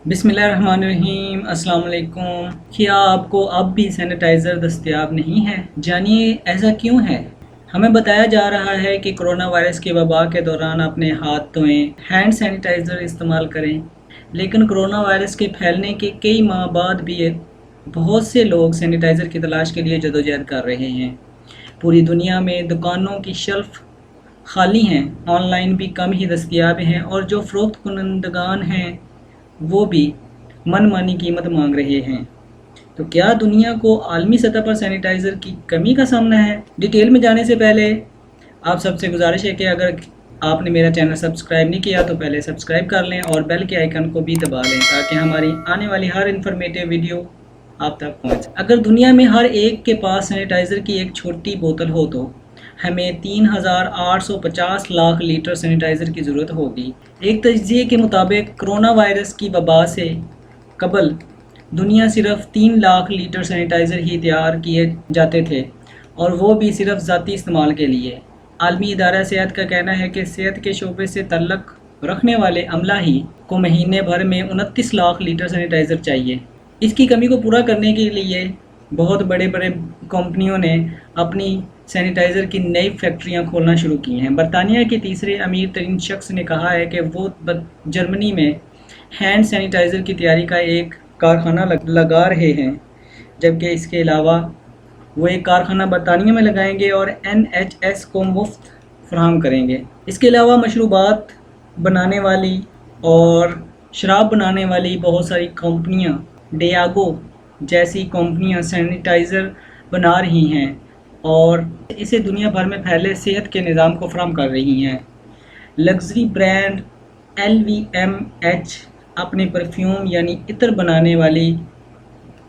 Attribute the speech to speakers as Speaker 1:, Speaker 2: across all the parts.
Speaker 1: बिस्मिल्लाहिर्रहमानिर्रहीम। अस्सलाम वालेकुम। क्या आपको अब भी सैनिटाइज़र दस्तयाब नहीं है? जानिए ऐसा क्यों है। हमें बताया जा रहा है कि कोरोना वायरस की वबा के दौरान अपने हाथ धोएं, हैंड सैनिटाइज़र इस्तेमाल करें। लेकिन कोरोना वायरस के फैलने के कई माह बाद भी बहुत से लोग सैनिटाइज़र की तलाश के लिए जदोजहद कर रहे हैं। पूरी दुनिया में दुकानों की शेल्फ खाली हैं, ऑनलाइन भी कम ही दस्तयाब हैं और जो फ़रोख्त कुनंदगान हैं वो भी मनमानी कीमत मांग रहे हैं। तो क्या दुनिया को आलमी सतह पर सैनिटाइज़र की कमी का सामना है? डिटेल में जाने से पहले आप सबसे गुजारिश है कि अगर आपने मेरा चैनल सब्सक्राइब नहीं किया तो पहले सब्सक्राइब कर लें और बेल के आइकन को भी दबा लें ताकि हमारी आने वाली हर इन्फॉर्मेटिव वीडियो आप तक पहुंचे। अगर दुनिया में हर एक के पास सैनिटाइज़र की एक छोटी बोतल हो तो हमें 3,850 लाख लीटर सैनिटाइज़र की ज़रूरत होगी। एक तज्ज़िये के मुताबिक कोरोना वायरस की वबा से कबल दुनिया सिर्फ 3 लाख लीटर सैनिटाइज़र ही तैयार किए जाते थे और वो भी सिर्फ ज़ाती इस्तेमाल के लिए। आलमी इदारा सेहत का कहना है कि सेहत के शोबे से तल्लुक़ रखने वाले अमला ही को महीने भर में 29 लाख लीटर सैनिटाइज़र चाहिए। इसकी कमी को पूरा करने के लिए बहुत बड़े बड़े कंपनियों ने अपनी सैनिटाइज़र की नई फैक्ट्रियां खोलना शुरू की हैं। बरतानिया के तीसरे अमीर तरीन शख्स ने कहा है कि वो जर्मनी में हैंड सैनिटाइज़र की तैयारी का एक कारखाना लगा रहे हैं, जबकि इसके अलावा वो एक कारखाना बरतानिया में लगाएंगे और NHS को मुफ्त फराहम करेंगे। इसके अलावा मशरूबात बनाने वाली और शराब बनाने वाली बहुत सारी कंपनियां, डियागो जैसी कंपनियां सैनिटाइज़र बना रही हैं और इसे दुनिया भर में फैले सेहत के निज़ाम को फराहम कर रही हैं। लग्जरी ब्रांड LVMH अपने परफ्यूम यानी इत्र बनाने वाली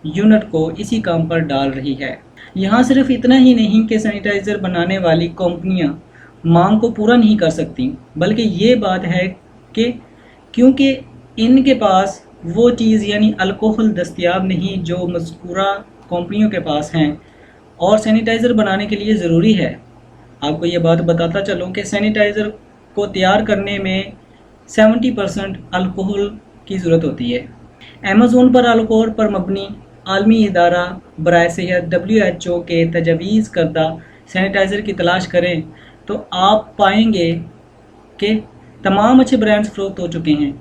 Speaker 1: यूनिट को इसी काम पर डाल रही है। यहाँ सिर्फ इतना ही नहीं कि सैनिटाइज़र बनाने वाली कंपनियाँ मांग को पूरा नहीं कर सकती, बल्कि ये बात है कि क्योंकि इनके पास वो चीज़ यानी अल्कोहल दस्तयाब नहीं जो मज़कूरा कंपनियों के पास हैं और सैनिटाइज़र बनाने के लिए ज़रूरी है। आपको ये बात बताता चलूँ कि सैनिटाइज़र को तैयार करने में 70% अल्कोहल की ज़रूरत होती है। अमेज़न पर अल्कोहल पर मबनी आलमी इदारा बराए सेहत WHO के तजवीज़ करदा सैनिटाइज़र की तलाश करें तो आप पाएंगे कि तमाम अच्छे ब्रांड्स फ़रोख्त हो चुके हैं।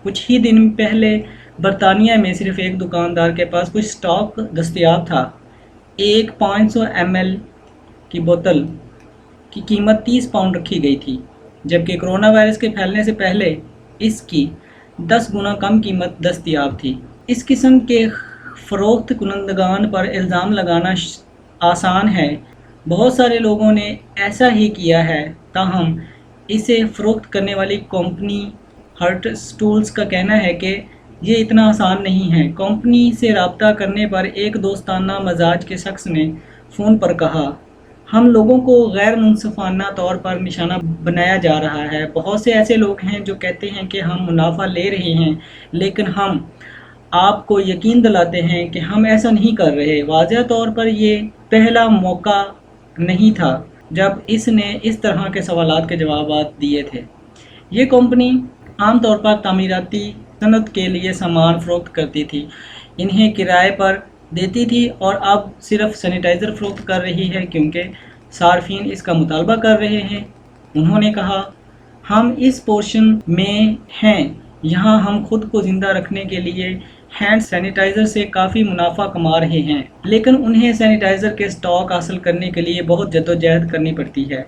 Speaker 1: कुछ ही दिन पहले बरतानिया में सिर्फ एक दुकानदार के पास कुछ स्टॉक दस्तयाब था। एक 500 ml की बोतल की कीमत 30 पाउंड रखी गई थी, जबकि कोरोना वायरस के फैलने से पहले इसकी 10 गुना कम कीमत दस्तयाब थी। इस किस्म के फ़रोख्त कुनंदगान पर इल्ज़ाम लगाना आसान है। बहुत सारे लोगों ने ऐसा ही किया है, ताहम इसे फ़रोख्त करने वाली कंपनी हर्ट्स टूल्स का कहना है कि ये इतना आसान नहीं है। कंपनी से रब्ता करने पर एक दोस्ताना मजाज के शख्स ने फ़ोन पर कहा, हम लोगों को गैर मुनसिफाना तौर पर निशाना बनाया जा रहा है। बहुत से ऐसे लोग हैं जो कहते हैं कि हम मुनाफा ले रहे हैं, लेकिन हम आपको यकीन दिलाते हैं कि हम ऐसा नहीं कर रहे। वाज़ह तौर पर ये पहला मौका नहीं था जब इसने इस तरह के सवालात के जवाब दिए थे। ये कंपनी आमतौर पर तामीराती सनत के लिए सामान फ़रोख्त करती थी, इन्हें किराए पर देती थी और अब सिर्फ सैनिटाइज़र फ़रोख्त कर रही है क्योंकि सार्फिन इसका मुतालबा कर रहे हैं। उन्होंने कहा, हम इस पोर्शन में हैं, यहाँ हम खुद को ज़िंदा रखने के लिए हैंड सैनिटाइज़र से काफ़ी मुनाफा कमा रहे हैं, लेकिन उन्हें सैनिटाइज़र के स्टॉक हासिल करने के लिए बहुत जद्दोजहद करनी पड़ती है,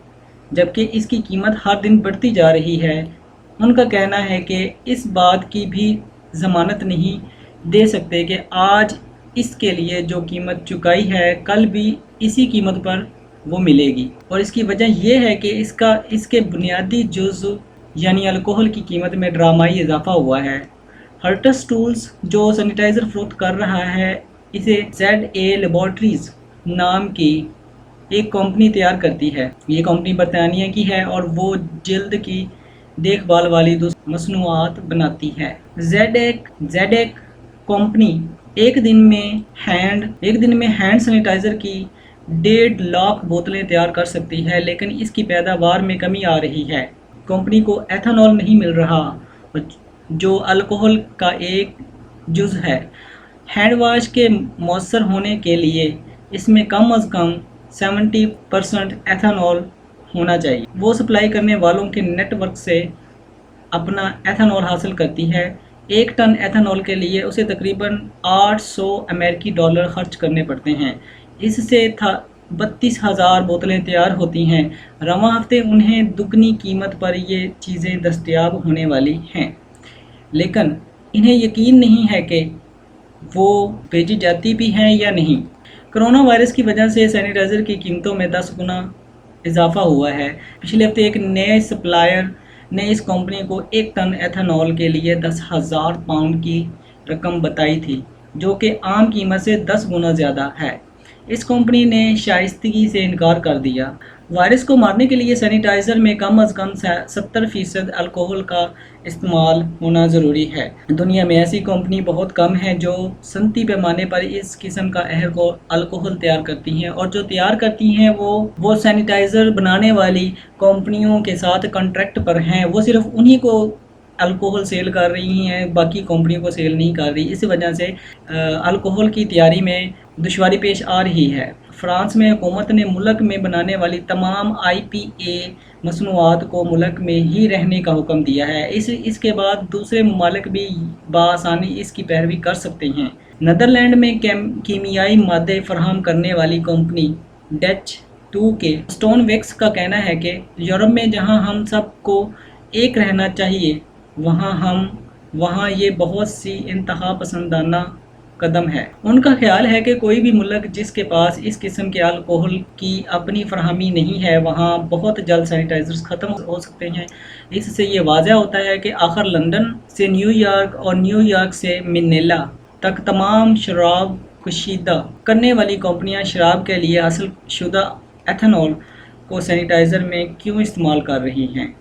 Speaker 1: जबकि इसकी कीमत हर दिन बढ़ती जा रही है। उनका कहना है कि इस बात की भी ज़मानत नहीं दे सकते कि आज इसके लिए जो कीमत चुकाई है कल भी इसी कीमत पर वो मिलेगी, और इसकी वजह यह है कि इसके बुनियादी जुज़ यानी अल्कोहल की कीमत में ड्रामाई इजाफा हुआ है। हर्ट्स टूल्स जो सैनिटाइज़र फ़रोख्त कर रहा है, इसे ZA लेबॉर्ट्रीज़ नाम की एक कंपनी तैयार करती है। ये कंपनी बरतानिया की है और वो जल्द की देखभाल वाली मसनूआत बनाती है। ZA कंपनी एक दिन में हैंड सैनिटाइज़र की 1.5 लाख बोतलें तैयार कर सकती है, लेकिन इसकी पैदावार में कमी आ रही है। कंपनी को एथेनॉल नहीं मिल रहा, जो अल्कोहल का एक जुज़ है। हैंड वाश के मौसर होने के लिए इसमें कम अज़ कम 70% एथेनॉल होना चाहिए। वो सप्लाई करने वालों के नेटवर्क से अपना एथेनॉल हासिल करती है। 1 टन एथेनॉल के लिए उसे तकरीबन 800 अमेरिकी डॉलर खर्च करने पड़ते हैं। इससे 32,000 बोतलें तैयार होती हैं। रवां हफ्ते उन्हें दुगनी कीमत पर ये चीज़ें दस्तयाब होने वाली हैं, लेकिन इन्हें यकीन नहीं है कि वो भेजी जाती भी हैं या नहीं। कोरोना वायरस की वजह से सैनिटाइज़र की कीमतों में 10 गुना इजाफा हुआ है। पिछले हफ्ते एक नए सप्लायर ने इस कंपनी को 1 टन एथेनॉल के लिए 10,000 पाउंड की रकम बताई थी, जो कि आम कीमत से 10 गुना ज़्यादा है। इस कंपनी ने शाइस्तगी से इनकार कर दिया। वायरस को मारने के लिए सैनिटाइज़र में कम अज़ कम 70% अल्कोहल का इस्तेमाल होना ज़रूरी है। दुनिया में ऐसी कंपनी बहुत कम हैं जो सनती पैमाने पर इस किस्म का अल्कोहल तैयार करती हैं, और जो तैयार करती हैं वो सैनिटाइज़र बनाने वाली कंपनियों के साथ कॉन्ट्रैक्ट पर हैं। वो सिर्फ उन्हीं को अल्कोहल सेल कर रही हैं, बाकी कंपनियों को सेल नहीं कर रही। इस वजह से अल्कोहल की तैयारी में दुश्वारी पेश आ रही है। फ्रांस में हुकूमत ने मुल्क में बनाने वाली तमाम IPA मसनूआत को मुल्क में ही रहने का हुक्म दिया है। इसके बाद दूसरे ममालिक भी बआसानी इसकी पैरवी कर सकते हैं। नीदरलैंड में कीमियाई मादे फराहम करने वाली कंपनी डच 2 के स्टोनवेक्स का कहना है कि यूरोप में जहां हम सबको एक रहना चाहिए, वहाँ ये बहुत सी इंतहा पसंदाना कदम है। उनका ख्याल है कि कोई भी मुल्क जिसके पास इस किस्म के अल्कोहल की अपनी फरहमी नहीं है, वहाँ बहुत जल्द सैनिटाइजर्स ख़त्म हो सकते हैं। इससे ये वाज़ह होता है कि आखिर लंदन से न्यूयॉर्क और न्यूयॉर्क से मैनिला तक तमाम शराब कशीदा करने वाली कंपनियां शराब के लिए हासिल शुदा एथेनॉल को सैनिटाइज़र में क्यों इस्तेमाल कर रही हैं।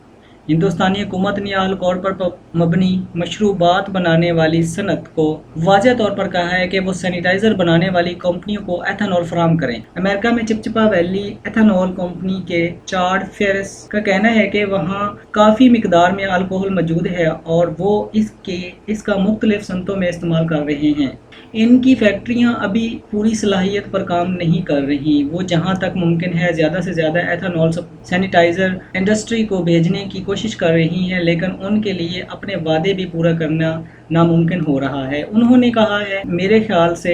Speaker 1: हिंदुस्तानी हुकूमत ने अल्कोहल पर मबनी मशरूबात बनाने वाली सनत को वाज़ह तौर पर कहा है कि वो सैनिटाइज़र बनाने वाली कंपनियों को एथेनॉल फराहम करें। अमेरिका में चिपचिपा वैली एथेनॉल कंपनी के चार्ड फेरिस का कहना है कि वहाँ काफ़ी मिकदार में अल्कोहल मौजूद है और वो इसका मुख्तलिफ सनतों में इस्तेमाल कर रहे हैं। इनकी फैक्ट्रियां अभी पूरी सलाहियत पर काम नहीं कर रही। वो जहां तक मुमकिन है ज़्यादा से ज़्यादा एथेनॉल सैनिटाइज़र इंडस्ट्री को भेजने की कोशिश कर रही हैं, लेकिन उनके लिए अपने वादे भी पूरा करना नामुमकिन हो रहा है। उन्होंने कहा है, मेरे ख्याल से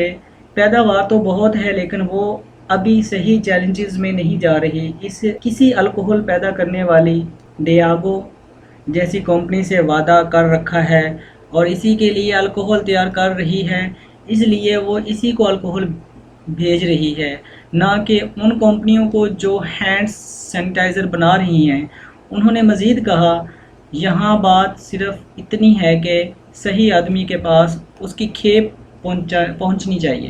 Speaker 1: पैदावार तो बहुत है, लेकिन वो अभी सही चैलेंजेस में नहीं जा रही। किसी अल्कोहल पैदा करने वाली डियागो जैसी कंपनी से वादा कर रखा है और इसी के लिए अल्कोहल तैयार कर रही है, इसलिए वो इसी को अल्कोहल भेज रही है, ना कि उन कंपनियों को जो हैंड सैनिटाइज़र बना रही हैं। उन्होंने मज़ीद कहा, यहाँ बात सिर्फ इतनी है कि सही आदमी के पास उसकी खेप पहुँचनी चाहिए।